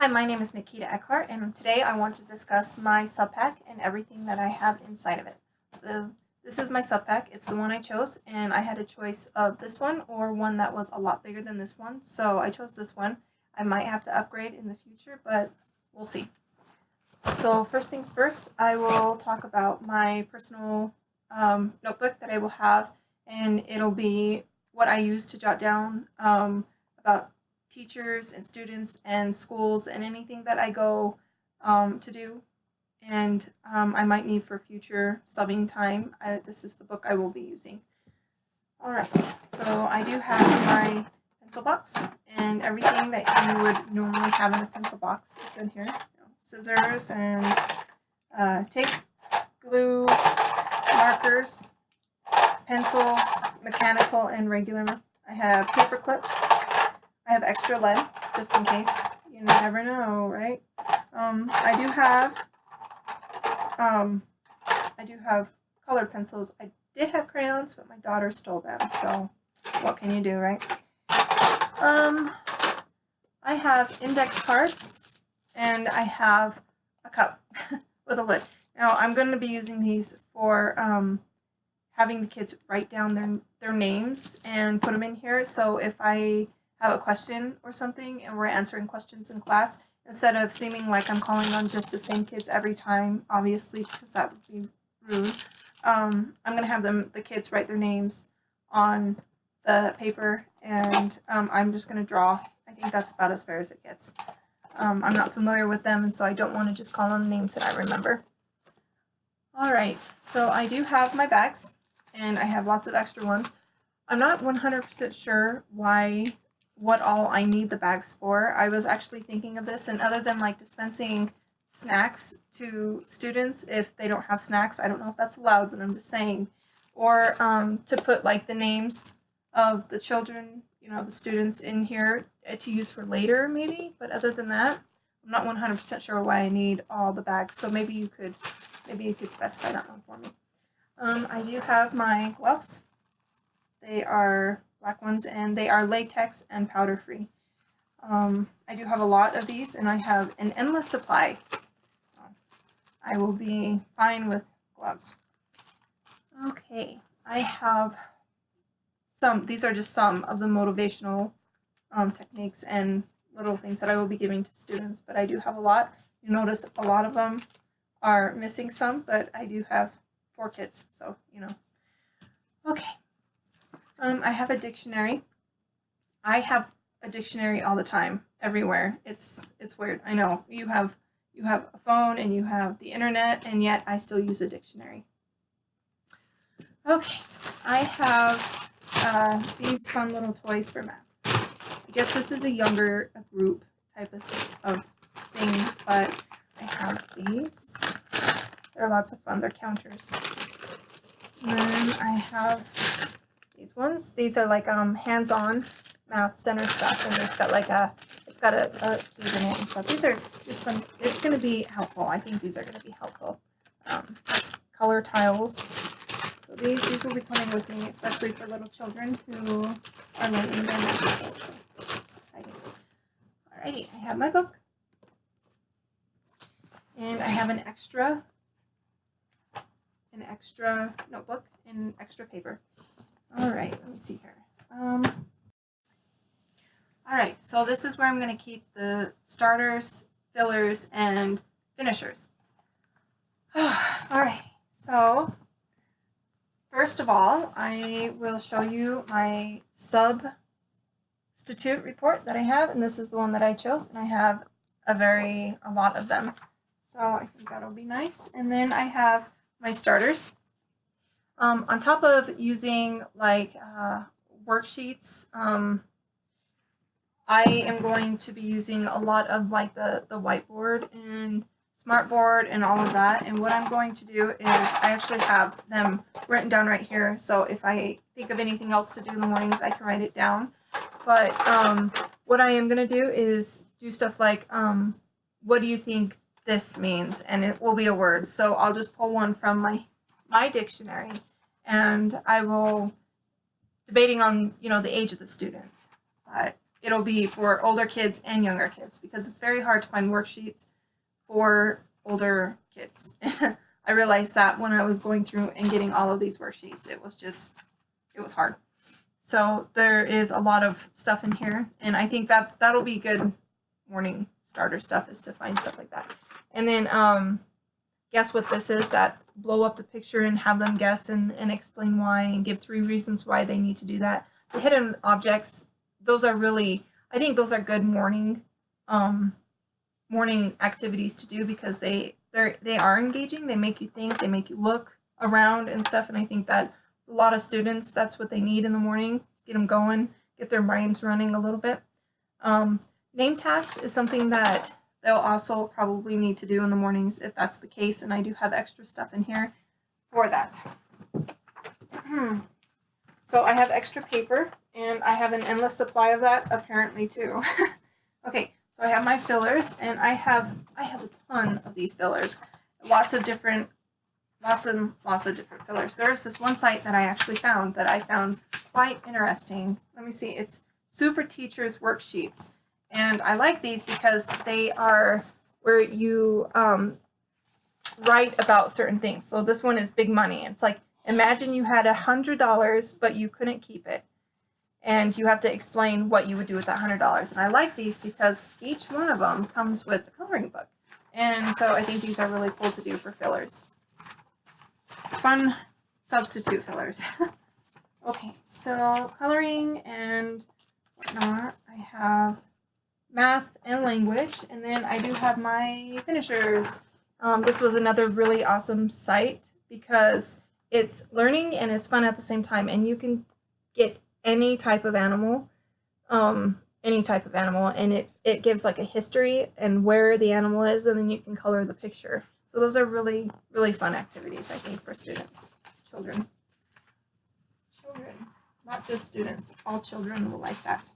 Hi, my name is Nikita Eckhart, and today I want to discuss my SubPack and everything that I have inside of it. This is my SubPack. It's the one I chose, and I had a choice of this one or one that was a lot bigger than this one, so I chose this one. I might have to upgrade in the future, but we'll see. So first things first, I will talk about my personal notebook that I will have, and it'll be what I use to jot down about teachers and students and schools and anything that I go to do, and I might need for future subbing time. This is the book I will be using. All right, so I do have my pencil box and everything that you would normally have in a pencil box. It's in here. Scissors and tape, glue, markers, pencils, mechanical and regular. I have paper clips. I have extra lead, just in case. You never know, right? I do have colored pencils. I did have crayons, but my daughter stole them, so what can you do, right? I have index cards, and I have a cup with a lid. Now, I'm going to be using these for having the kids write down their names and put them in here, so if I have a question or something and we're answering questions in class, instead of seeming like I'm calling on just the same kids every time, obviously, because that would be rude, I'm going to have the kids write their names on the paper, and I'm just going to draw. I think that's about as fair as it gets. I'm not familiar with them, and so I don't want to just call on names that I remember. Alright, so I do have my bags, and I have lots of extra ones. I'm not 100% sure what all I need the bags for. I was actually thinking of this, and other than like dispensing snacks to students if they don't have snacks, I don't know if that's allowed, but I'm just saying, or to put like the names of the children, the students in here to use for later maybe, but other than that, I'm not 100% sure why I need all the bags, so maybe you could specify that one for me. I do have my gloves. They are black ones, and they are latex and powder free. I do have a lot of these, and I have an endless supply. I will be fine with gloves. Okay, I have these are just some of the motivational techniques and little things that I will be giving to students, but I do have a lot. You notice a lot of them are missing some, but I do have 4 kids, so Okay. I have a dictionary. I have a dictionary all the time, everywhere. It's weird. I know you have a phone and you have the internet, and yet I still use a dictionary. Okay, I have these fun little toys for math. I guess this is a younger group type of thing, but I have these. They're lots of fun. They're counters. And then I have these ones. These are like hands-on math center stuff, and it's got like it's got a key in it and stuff. These are just fun. It's going to be helpful. I think these are going to be helpful. Color tiles. So these will be coming with me, especially for little children who are learning their math. Alrighty, I have my book, and I have an extra notebook and extra paper. Alright, let me see here. Alright, so this is where I'm going to keep the starters, fillers, and finishers. Alright, so first of all, I will show you my substitute report that I have, and this is the one that I chose, and I have a lot of them. So I think that'll be nice. And then I have my starters. On top of using like worksheets, I am going to be using a lot of like the whiteboard and smartboard and all of that. And what I'm going to do is I actually have them written down right here. So if I think of anything else to do in the mornings, I can write it down. But what I am going to do is do stuff like, what do you think this means? And it will be a word. So I'll just pull one from my dictionary, and I will, debating on, the age of the student. But it'll be for older kids and younger kids because it's very hard to find worksheets for older kids. I realized that when I was going through and getting all of these worksheets, it was hard. So there is a lot of stuff in here, and I think that that'll be good morning starter stuff, is to find stuff like that. And then guess what this is, that blow up the picture and have them guess and explain why and give 3 reasons why they need to do that. The hidden objects, those are really, I think those are good morning morning activities to do because they are engaging. They make you think, they make you look around and stuff, and I think that a lot of students, that's what they need in the morning to get them going, get their minds running a little bit. Name tags is something that they'll also probably need to do in the mornings if that's the case, and I do have extra stuff in here for that. So I have extra paper, and I have an endless supply of that apparently too. Okay, so I have my fillers, and I have a ton of these fillers, lots and lots of different fillers. There's this one site that I actually found that I found quite interesting. Let me see, it's Super Teachers Worksheets. And I like these because they are where you write about certain things. So this one is big money. It's like, imagine you had $100, but you couldn't keep it. And you have to explain what you would do with that $100. And I like these because each one of them comes with a coloring book. And so I think these are really cool to do for fillers. Fun substitute fillers. Okay, so coloring and whatnot. I have math and language, and then I do have my finishers. This was another really awesome site because it's learning and it's fun at the same time, and you can get any type of animal, and it gives like a history and where the animal is, and then you can color the picture. So those are really, really fun activities, I think, for students, children, not just students, all children will like that.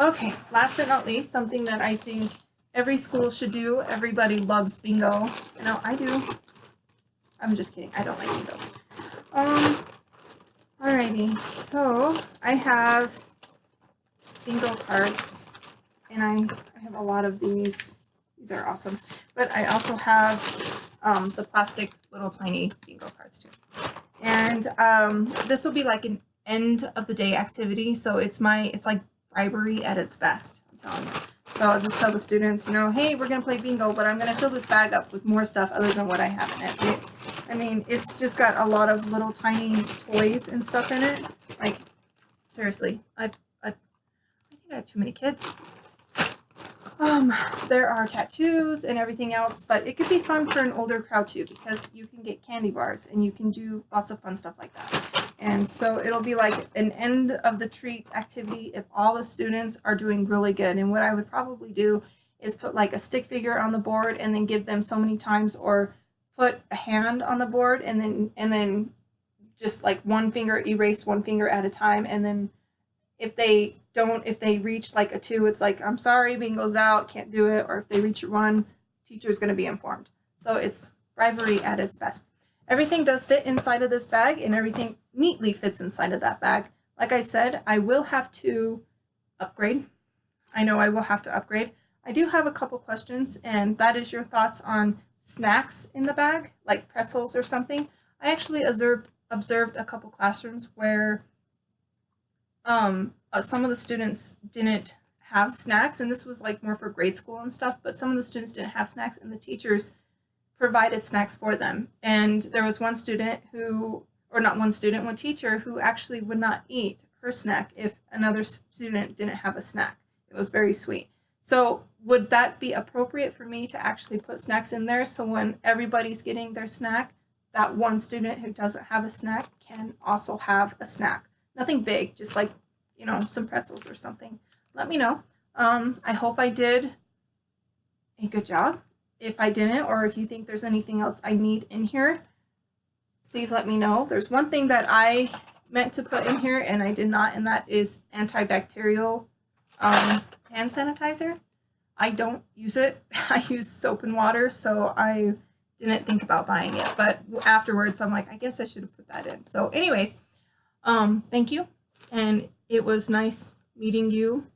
Okay, last but not least, something that I think every school should do. Everybody loves bingo. You know, I do. I'm just kidding. I don't like bingo. Alrighty, so I have bingo cards, and I have a lot of these. These are awesome. But I also have the plastic little tiny bingo cards too. And this will be like an end of the day activity. So it's like bribery at its best, I'm telling you. So I'll just tell the students, you know, hey, we're going to play bingo, but I'm going to fill this bag up with more stuff other than what I have in it. I mean, it's just got a lot of little tiny toys and stuff in it. Like, seriously, I think I have too many kids. There are tattoos and everything else, but it could be fun for an older crowd too, because you can get candy bars and you can do lots of fun stuff like that. And so it'll be like an end of the treat activity if all the students are doing really good. And what I would probably do is put like a stick figure on the board and then give them so many times, or put a hand on the board and then just like one finger, erase one finger at a time. And then if they reach like a 2, it's like, I'm sorry, bingo's out, can't do it. Or if they reach a 1, teacher's going to be informed. So it's bribery at its best. Everything does fit inside of this bag, and everything neatly fits inside of that bag. Like I said, I will have to upgrade. I know I will have to upgrade. I do have a couple questions, and that is your thoughts on snacks in the bag, like pretzels or something. I actually observed a couple classrooms where some of the students didn't have snacks, and this was like more for grade school and stuff, but some of the students didn't have snacks, and the teachers provided snacks for them. And there was one teacher who actually would not eat her snack if another student didn't have a snack. It was very sweet. So would that be appropriate for me to actually put snacks in there, so when everybody's getting their snack, that one student who doesn't have a snack can also have a snack? Nothing big, just like, you know, some pretzels or something. Let me know. I hope I did a good job. If I didn't, or if you think there's anything else I need in here, please let me know. There's one thing that I meant to put in here and I did not, and that is antibacterial hand sanitizer. I don't use it. I use soap and water, so I didn't think about buying it. But afterwards, I'm like, I guess I should have put that in. So anyways, thank you. And it was nice meeting you